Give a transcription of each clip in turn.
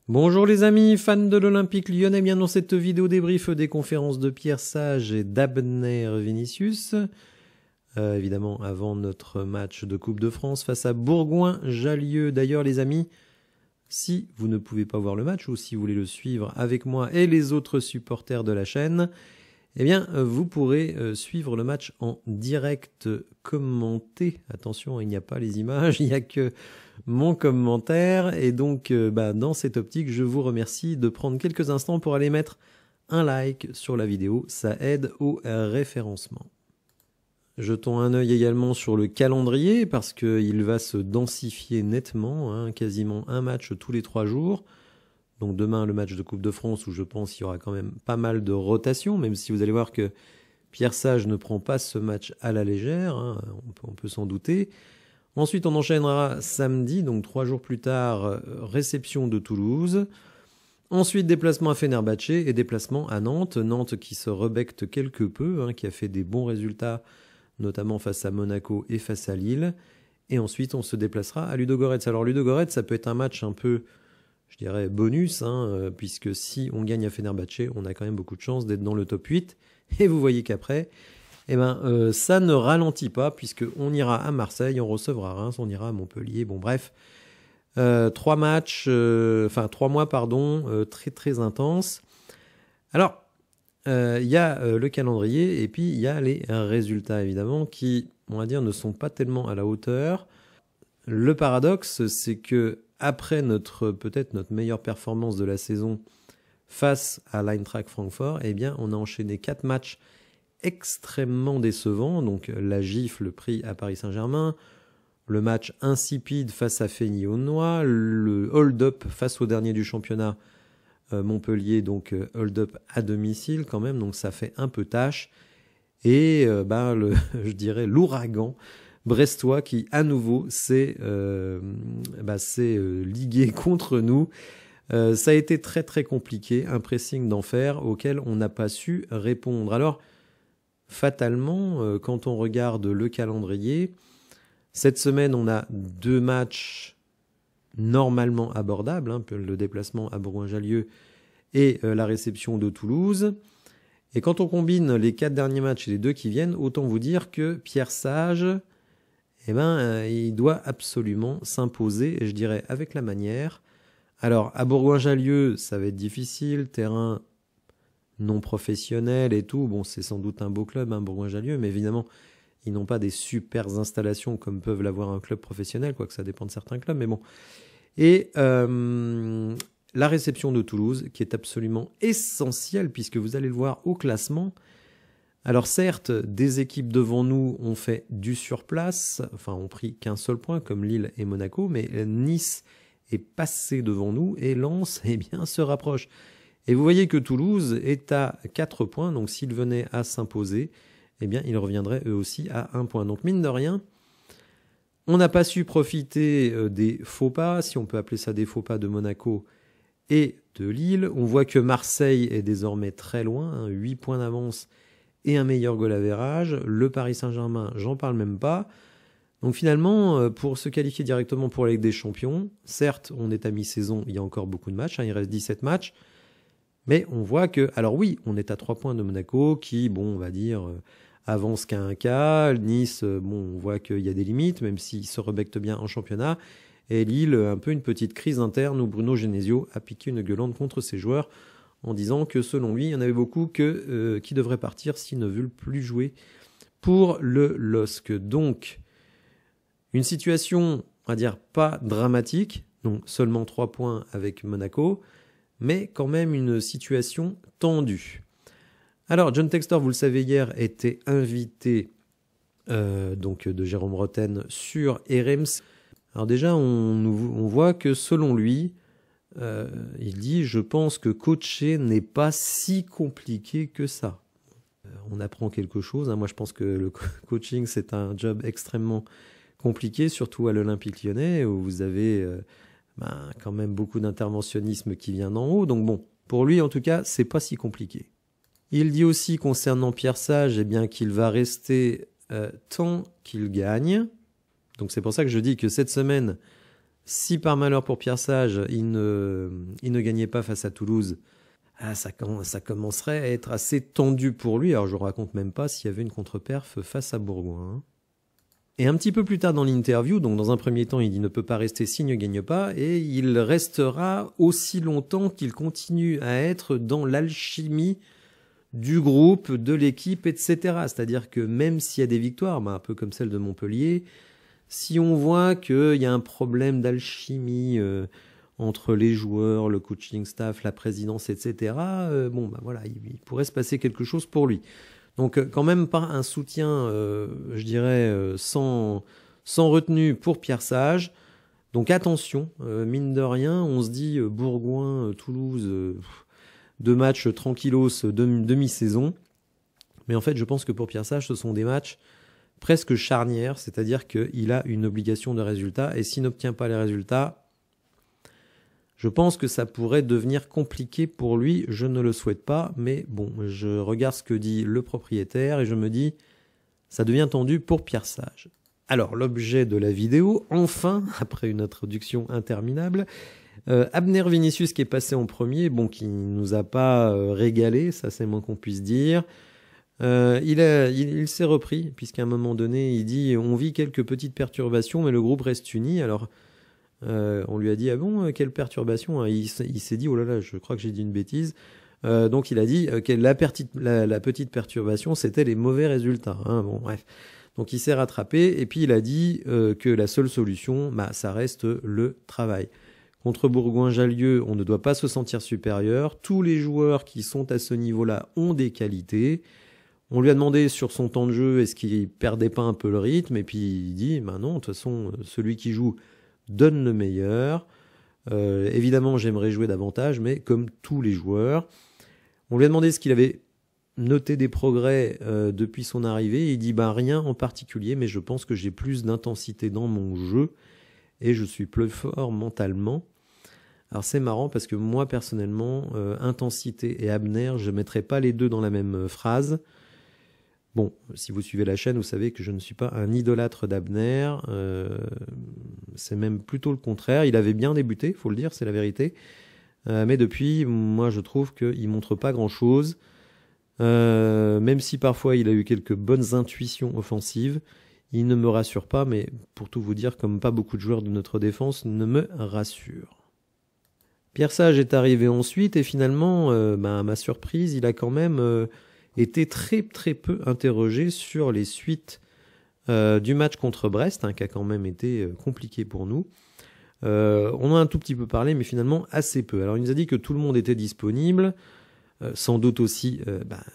Bonjour les amis, fans de l'Olympique Lyonnais, bien dans cette vidéo débrief des conférences de Pierre Sage et d'Abner Vinicius. Évidemment avant notre match de Coupe de France face à Bourgoin-Jallieu. D'ailleurs les amis, si vous ne pouvez pas voir le match ou si vous voulez le suivre avec moi et les autres supporters de la chaîne, eh bien vous pourrez suivre le match en direct commenté. Attention, il n'y a pas les images, il n'y a que mon commentaire. Et donc dans cette optique, je vous remercie de prendre quelques instants pour aller mettre un like sur la vidéo. Ça aide au référencement. Jetons un œil également sur le calendrier parce qu'il va se densifier nettement, quasiment un match tous les 3 jours. Donc demain, le match de Coupe de France où je pense qu'il y aura quand même pas mal de rotation, même si vous allez voir que Pierre Sage ne prend pas ce match à la légère, on peut s'en douter. Ensuite, on enchaînera samedi, donc 3 jours plus tard, réception de Toulouse. Ensuite, déplacement à Fenerbahçe et déplacement à Nantes. Nantes qui se rebecte quelque peu, qui a fait des bons résultats, notamment face à Monaco et face à Lille. Et ensuite, on se déplacera à Ludogorets. Alors Ludogorets, ça peut être un match un peu, je dirais, bonus, puisque si on gagne à Fenerbahçe, on a quand même beaucoup de chances d'être dans le top 8. Et vous voyez qu'après, ça ne ralentit pas, puisqu'on ira à Marseille, on recevra Reims, on ira à Montpellier. Bon, bref, 3 mois, très très intenses. Alors, il y a le calendrier et puis il y a les résultats, évidemment, qui, on va dire, ne sont pas tellement à la hauteur. Le paradoxe, c'est que après peut-être notre meilleure performance de la saison face à l'Eintracht Francfort, eh bien, on a enchaîné 4 matchs extrêmement décevants. Donc la gifle pris à Paris Saint-Germain, le match insipide face à Feigny-Aulnois, le hold-up face au dernier du championnat Montpellier, donc hold-up à domicile quand même, donc ça fait un peu tâche. Et je dirais l'ouragan brestois qui à nouveau s'est ligué contre nous. Ça a été très très compliqué, un pressing d'enfer auquel on n'a pas su répondre. Alors fatalement, quand on regarde le calendrier, cette semaine on a 2 matchs normalement abordables, le déplacement à Bourgoin-Jallieu et la réception de Toulouse. Et quand on combine les 4 derniers matchs et les 2 qui viennent, autant vous dire que Pierre Sage, il doit absolument s'imposer, et je dirais avec la manière. Alors, à Bourgoin-Jallieu, ça va être difficile, terrain non professionnel et tout. Bon, c'est sans doute un beau club, Bourgoin-Jallieu, mais évidemment, ils n'ont pas des super installations comme peuvent l'avoir un club professionnel, quoique ça dépend de certains clubs, mais bon. Et la réception de Toulouse, qui est absolument essentielle, puisque vous allez le voir au classement. Alors certes, des équipes devant nous ont fait du surplace, ont pris qu'un seul point, comme Lille et Monaco, mais Nice est passé devant nous et Lens se rapproche. Et vous voyez que Toulouse est à 4 points, donc s'ils venaient à s'imposer, ils reviendraient eux aussi à 1 point. Donc mine de rien, on n'a pas su profiter des faux pas, si on peut appeler ça des faux pas de Monaco et de Lille. On voit que Marseille est désormais très loin, 8 points d'avance et un meilleur goal average. Le Paris Saint-Germain, j'en parle même pas. Donc finalement, pour se qualifier directement pour la Ligue des Champions, certes, on est à mi-saison, il y a encore beaucoup de matchs, il reste 17 matchs, mais on voit que, alors oui, on est à 3 points de Monaco, qui, on va dire, avance qu'à 1 cas. Nice, on voit qu'il y a des limites, même s'il se rebecte bien en championnat. Et Lille, un peu une petite crise interne où Bruno Genesio a piqué une gueulante contre ses joueurs en disant que selon lui, il y en avait beaucoup qui devraient partir s'ils ne veulent plus jouer pour le LOSC. Donc, une situation, on va dire, pas dramatique, donc seulement 3 points avec Monaco, mais quand même une situation tendue. Alors, John Textor, vous le savez hier, était invité de Jérôme Rotten sur RMC. Alors déjà, on voit que selon lui, il dit « Je pense que coacher n'est pas si compliqué que ça ». On apprend quelque chose. Moi, je pense que le coaching, c'est un job extrêmement compliqué, surtout à l'Olympique Lyonnais, où vous avez quand même beaucoup d'interventionnisme qui vient d'en haut. Donc bon, pour lui, en tout cas, c'est pas si compliqué. Il dit aussi concernant Pierre Sage, qu'il va rester tant qu'il gagne. Donc c'est pour ça que je dis que cette semaine, Si par malheur pour Pierre Sage, il ne gagnait pas face à Toulouse, ça commencerait à être assez tendu pour lui. Alors je ne raconte même pas s'il y avait une contre-perf face à Bourgoin. Hein. Et un petit peu plus tard dans l'interview, donc dans un premier temps, il dit ne peut pas rester s'il ne gagne pas, et il restera aussi longtemps qu'il continue à être dans l'alchimie du groupe, de l'équipe, etc. C'est-à-dire que même s'il y a des victoires, un peu comme celle de Montpellier, si on voit qu'il y a un problème d'alchimie entre les joueurs, le coaching staff, la présidence, etc., voilà, il pourrait se passer quelque chose pour lui. Donc quand même pas un soutien, je dirais, sans retenue pour Pierre Sage. Donc attention, mine de rien, on se dit Bourgoin, Toulouse, 2 matchs tranquillos, demi-saison. Mais en fait, je pense que pour Pierre Sage, ce sont des matchs presque charnières, c'est-à-dire qu'il a une obligation de résultat, et s'il n'obtient pas les résultats, je pense que ça pourrait devenir compliqué pour lui. Je ne le souhaite pas, mais bon, je regarde ce que dit le propriétaire et je me dis, ça devient tendu pour Pierre Sage. Alors, l'objet de la vidéo, enfin, après une introduction interminable, Abner Vinicius qui est passé en premier, qui nous a pas régalé, ça c'est moins qu'on puisse dire. Il s'est repris, puisqu'à un moment donné, il dit « On vit quelques petites perturbations, mais le groupe reste uni. » Alors, on lui a dit « Ah bon, quelle perturbation ?» Il s'est dit « Oh là là, je crois que j'ai dit une bêtise. » Donc, il a dit que la petite perturbation, c'était les mauvais résultats. Hein, bon, bref. Donc, il s'est rattrapé, et puis il a dit que la seule solution, ça reste le travail. Contre Bourgoin-Jallieu, on ne doit pas se sentir supérieur. Tous les joueurs qui sont à ce niveau-là ont des qualités. On lui a demandé sur son temps de jeu, est-ce qu'il perdait pas un peu le rythme, et puis il dit, non, de toute façon, celui qui joue donne le meilleur. Évidemment, j'aimerais jouer davantage, mais comme tous les joueurs. On lui a demandé ce qu'il avait noté des progrès depuis son arrivée, et il dit, rien en particulier, mais je pense que j'ai plus d'intensité dans mon jeu, et je suis plus fort mentalement. Alors c'est marrant parce que moi, personnellement, intensité et Abner, je ne mettrais pas les deux dans la même phrase. Bon, si vous suivez la chaîne, vous savez que je ne suis pas un idolâtre d'Abner. C'est même plutôt le contraire. Il avait bien débuté, il faut le dire, c'est la vérité. Mais depuis, moi, je trouve qu'il ne montre pas grand-chose. Même si parfois il a eu quelques bonnes intuitions offensives, il ne me rassure pas. Mais pour tout vous dire, comme pas beaucoup de joueurs de notre défense ne me rassurent. Pierre Sage est arrivé ensuite et finalement, à ma surprise, il a quand même été très très peu interrogé sur les suites du match contre Brest, qui a quand même été compliqué pour nous. On en a un tout petit peu parlé, mais finalement assez peu. Alors il nous a dit que tout le monde était disponible, sans doute aussi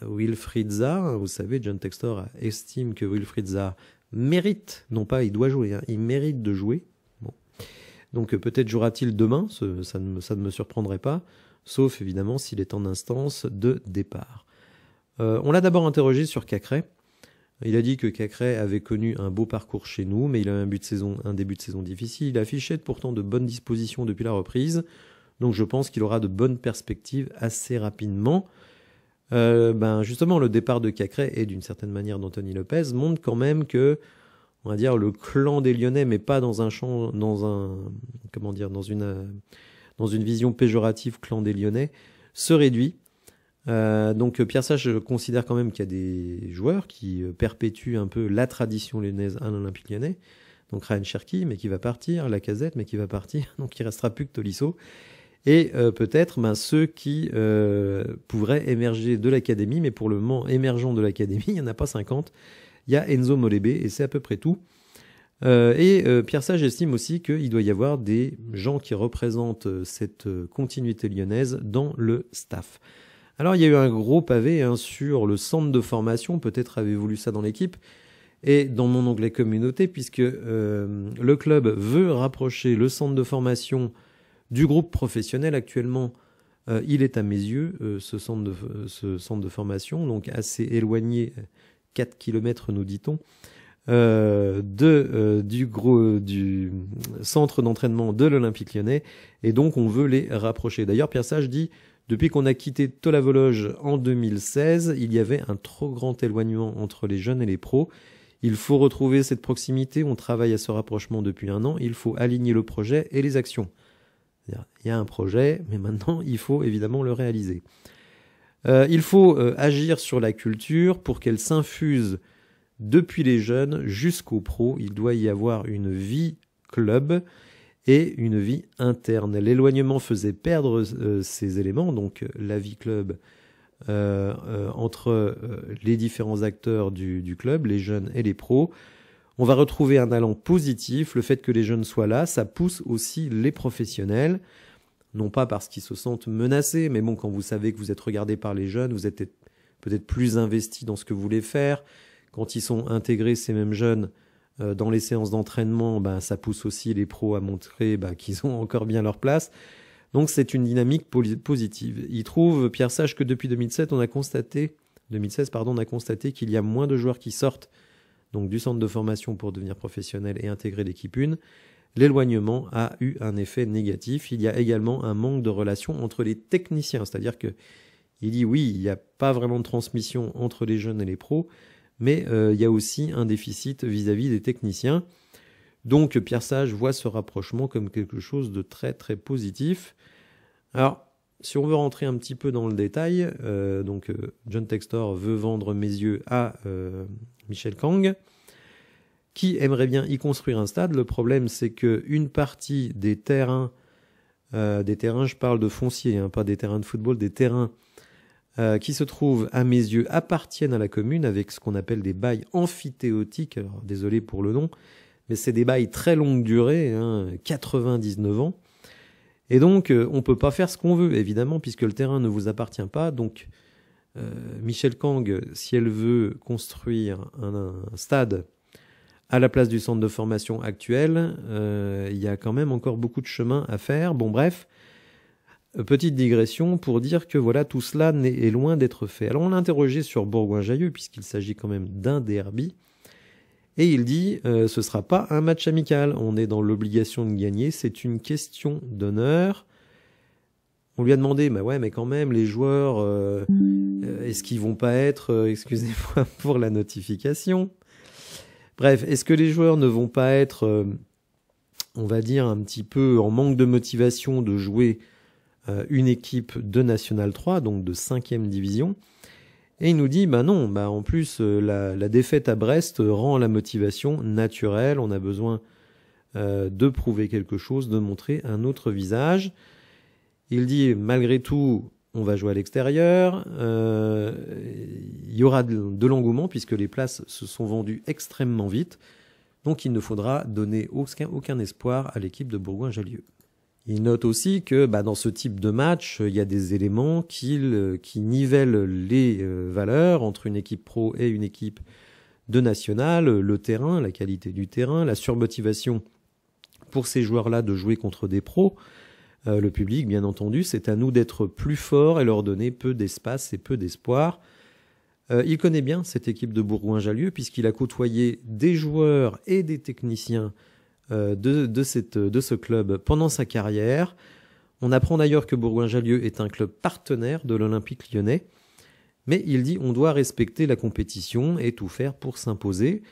Wilfried Zaha. Vous savez, John Textor estime que Wilfried Zaha mérite, non pas il doit jouer, il mérite de jouer. Donc peut-être jouera-t-il demain, ça ne me surprendrait pas, sauf évidemment s'il est en instance de départ. On l'a d'abord interrogé sur Cacré. Il a dit que Cacré avait connu un beau parcours chez nous, mais il a un début de saison difficile. Il affichait pourtant de bonnes dispositions depuis la reprise, donc je pense qu'il aura de bonnes perspectives assez rapidement. Justement, le départ de Cacré et d'une certaine manière d'Anthony Lopez montre quand même que, on va dire, le clan des Lyonnais, mais pas dans une vision péjorative clan des Lyonnais, se réduit. Donc Pierre Sage considère quand même qu'il y a des joueurs qui perpétuent un peu la tradition lyonnaise à l'Olympique Lyonnais. Donc Ryan Cherki, mais qui va partir, Lacazette, mais qui va partir, donc il restera plus que Tolisso. Et peut-être ceux qui pourraient émerger de l'académie, mais pour le moment émergents de l'académie, il n'y en a pas 50. Il y a Enzo Molébé et c'est à peu près tout. Pierre Sage estime aussi qu'il doit y avoir des gens qui représentent cette continuité lyonnaise dans le staff. Alors il y a eu un gros pavé sur le centre de formation, peut-être avez-vous lu ça dans l'équipe, et dans mon onglet communauté, puisque le club veut rapprocher le centre de formation du groupe professionnel. Actuellement, il est à mes yeux, ce centre de formation, donc assez éloigné, 4 km nous dit-on, du centre d'entraînement de l'Olympique Lyonnais, et donc on veut les rapprocher. D'ailleurs, Pierre Sage dit, depuis qu'on a quitté Tola-Vologe en 2016, il y avait un trop grand éloignement entre les jeunes et les pros. Il faut retrouver cette proximité, on travaille à ce rapprochement depuis 1 an, il faut aligner le projet et les actions. C'est-à-dire, il y a un projet, mais maintenant, il faut évidemment le réaliser. Il faut agir sur la culture pour qu'elle s'infuse depuis les jeunes jusqu'aux pros. Il doit y avoir une vie club et une vie interne. L'éloignement faisait perdre ces éléments, donc la vie club entre les différents acteurs du club, les jeunes et les pros. On va retrouver un allant positif. Le fait que les jeunes soient là, ça pousse aussi les professionnels. Non pas parce qu'ils se sentent menacés, mais bon, quand vous savez que vous êtes regardé par les jeunes, vous êtes peut-être plus investi dans ce que vous voulez faire. Quand ils sont intégrés, ces mêmes jeunes, dans les séances d'entraînement, ça pousse aussi les pros à montrer qu'ils ont encore bien leur place. Donc c'est une dynamique positive. Il trouve, Pierre Sage, que depuis 2016, on a constaté qu'il y a moins de joueurs qui sortent donc du centre de formation pour devenir professionnels et intégrer l'équipe 1. L'éloignement a eu un effet négatif. Il y a également un manque de relation entre les techniciens. C'est-à-dire que il dit oui, il n'y a pas vraiment de transmission entre les jeunes et les pros, mais il y a aussi un déficit vis-à-vis des techniciens. Donc Pierre Sage voit ce rapprochement comme quelque chose de très très positif. Alors, si on veut rentrer un petit peu dans le détail, John Textor veut vendre mes yeux à Michel Kang, qui aimerait bien y construire un stade. Le problème, c'est qu'une partie des terrains, je parle de foncier, pas des terrains de football, des terrains qui se trouvent à mes yeux appartiennent à la commune avec ce qu'on appelle des bails amphithéotiques. Alors, désolé pour le nom, mais c'est des bails très longue durée, 99 ans. Et donc, on peut pas faire ce qu'on veut, évidemment, puisque le terrain ne vous appartient pas. Donc, Michel Kang, si elle veut construire un stade à la place du centre de formation actuel, il y a quand même encore beaucoup de chemin à faire. Bon, bref, petite digression pour dire que voilà, tout cela est loin d'être fait. Alors, on l'a interrogé sur Bourgoin-Jallieu, puisqu'il s'agit quand même d'un derby. Et il dit, ce sera pas un match amical, on est dans l'obligation de gagner, c'est une question d'honneur. On lui a demandé, mais quand même, les joueurs, est-ce qu'ils vont pas être, excusez-moi pour la notification. Bref, est-ce que les joueurs ne vont pas être, on va dire, un petit peu en manque de motivation de jouer une équipe de National 3, donc de 5e division? Et il nous dit, non, en plus, la défaite à Brest rend la motivation naturelle. On a besoin de prouver quelque chose, de montrer un autre visage. Il dit, malgré tout, on va jouer à l'extérieur. Il y aura de l'engouement puisque les places se sont vendues extrêmement vite. Donc il ne faudra donner aucun espoir à l'équipe de Bourgoin-Jallieu. Il note aussi que dans ce type de match, il y a des éléments qui nivellent les valeurs entre une équipe pro et une équipe de nationale, le terrain, la qualité du terrain, la surmotivation pour ces joueurs-là de jouer contre des pros, le public bien entendu, c'est à nous d'être plus forts et leur donner peu d'espace et peu d'espoir. Il connaît bien cette équipe de Bourgoin-Jallieu puisqu'il a côtoyé des joueurs et des techniciens de ce club pendant sa carrière. On apprend d'ailleurs que Bourgoin-Jallieu est un club partenaire de l'Olympique lyonnais, mais il dit on doit respecter la compétition et tout faire pour s'imposer.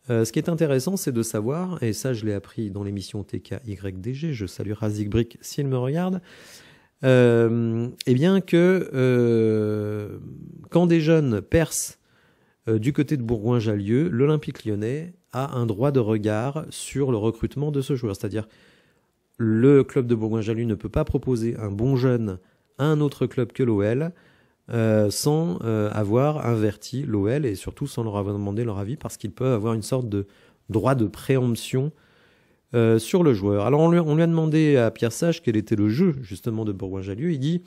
Ce qui est intéressant, c'est de savoir, et ça je l'ai appris dans l'émission TKYDG, je salue Razik Brick s'il me regarde, que quand des jeunes percent du côté de Bourgoin-Jallieu, l'Olympique lyonnais a un droit de regard sur le recrutement de ce joueur. C'est-à-dire, le club de Bourgoin-Jallieu ne peut pas proposer un bon jeune à un autre club que l'OL sans avoir averti l'OL et surtout sans leur avoir demandé leur avis parce qu'ils peuvent avoir une sorte de droit de préemption sur le joueur. Alors, on lui a demandé à Pierre Sage quel était le jeu justement de Bourgoin-Jallieu. Il dit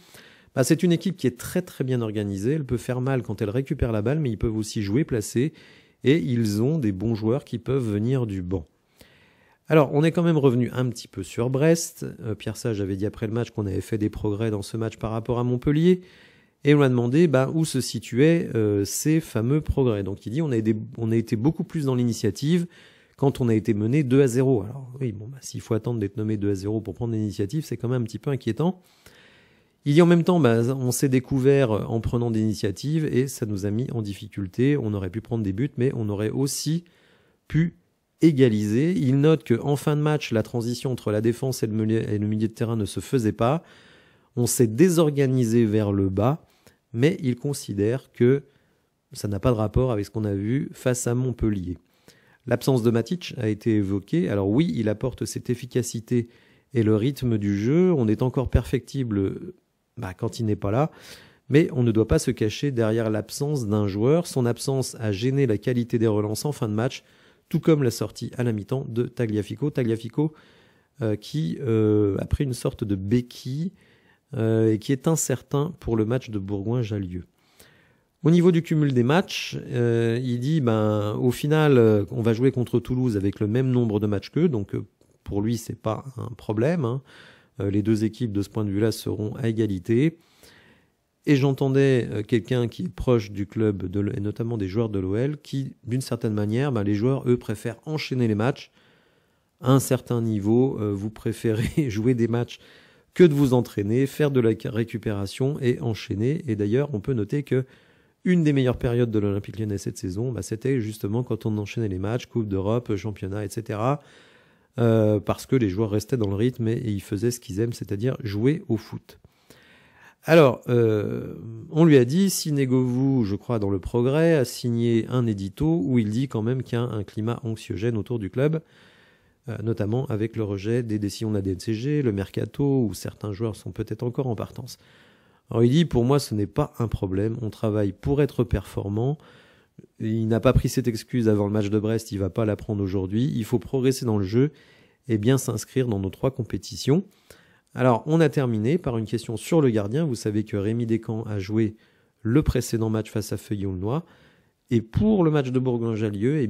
c'est une équipe qui est très très bien organisée. Elle peut faire mal quand elle récupère la balle, mais ils peuvent aussi jouer placé. Et ils ont des bons joueurs qui peuvent venir du banc. Alors, on est quand même revenu un petit peu sur Brest. Pierre Sage avait dit après le match qu'on avait fait des progrès dans ce match par rapport à Montpellier. Et on lui a demandé où se situaient ces fameux progrès. Donc il dit on a été beaucoup plus dans l'initiative quand on a été mené 2-0. Alors oui, s'il faut attendre d'être nommé 2-0 pour prendre l'initiative, c'est quand même un petit peu inquiétant. Il dit en même temps, on s'est découvert en prenant des initiatives et ça nous a mis en difficulté. On aurait pu prendre des buts, mais on aurait aussi pu égaliser. Il note qu'en fin de match, la transition entre la défense et le milieu de terrain ne se faisait pas. On s'est désorganisé vers le bas, mais il considère que ça n'a pas de rapport avec ce qu'on a vu face à Montpellier. L'absence de Matic a été évoquée. Alors oui, il apporte cette efficacité et le rythme du jeu. On est encore perfectible quand il n'est pas là, mais on ne doit pas se cacher derrière l'absence d'un joueur. Son absence a gêné la qualité des relances en fin de match, tout comme la sortie à la mi-temps de Tagliafico. Tagliafico qui a pris une sorte de béquille et qui est incertain pour le match de Bourgoin-Jallieu. Au niveau du cumul des matchs, il dit au final, on va jouer contre Toulouse avec le même nombre de matchs qu'eux, donc pour lui, c'est pas un problème. Hein. Les deux équipes, de ce point de vue-là, seront à égalité. Et j'entendais quelqu'un qui est proche du club, et notamment des joueurs de l'OL, qui, d'une certaine manière, les joueurs, eux, préfèrent enchaîner les matchs. À un certain niveau, vous préférez jouer des matchs que de vous entraîner, faire de la récupération et enchaîner. Et d'ailleurs, on peut noter que une des meilleures périodes de l'Olympique Lyonnais cette saison, c'était justement quand on enchaînait les matchs, Coupe d'Europe, Championnat, etc., parce que les joueurs restaient dans le rythme et ils faisaient ce qu'ils aiment, c'est-à-dire jouer au foot. Alors, on lui a dit, signez-vous, je crois, dans le Progrès, a signé un édito où il dit quand même qu'il y a un climat anxiogène autour du club, notamment avec le rejet des décisions de la DNCG, le mercato, où certains joueurs sont peut-être encore en partance. Alors il dit, pour moi, ce n'est pas un problème, on travaille pour être performant. Il n'a pas pris cette excuse avant le match de Brest, il ne va pas la prendre aujourd'hui. Il faut progresser dans le jeu et bien s'inscrire dans nos 3 compétitions. Alors, on a terminé par une question sur le gardien. Vous savez que Rémi Descamps a joué le précédent match face à Feuillon-le-Noir. Et pour le match de Bourgoin-Jallieu,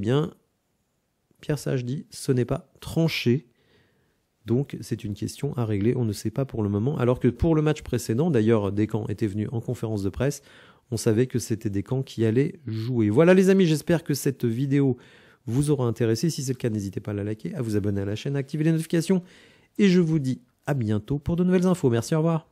Pierre Sage dit, ce n'est pas tranché. Donc, c'est une question à régler. On ne sait pas pour le moment. Alors que pour le match précédent, d'ailleurs, Descamps était venu en conférence de presse. On savait que c'était Descamps qui allait jouer. Voilà les amis, j'espère que cette vidéo vous aura intéressé. Si c'est le cas, n'hésitez pas à la liker, à vous abonner à la chaîne, à activer les notifications. Et je vous dis à bientôt pour de nouvelles infos. Merci, au revoir.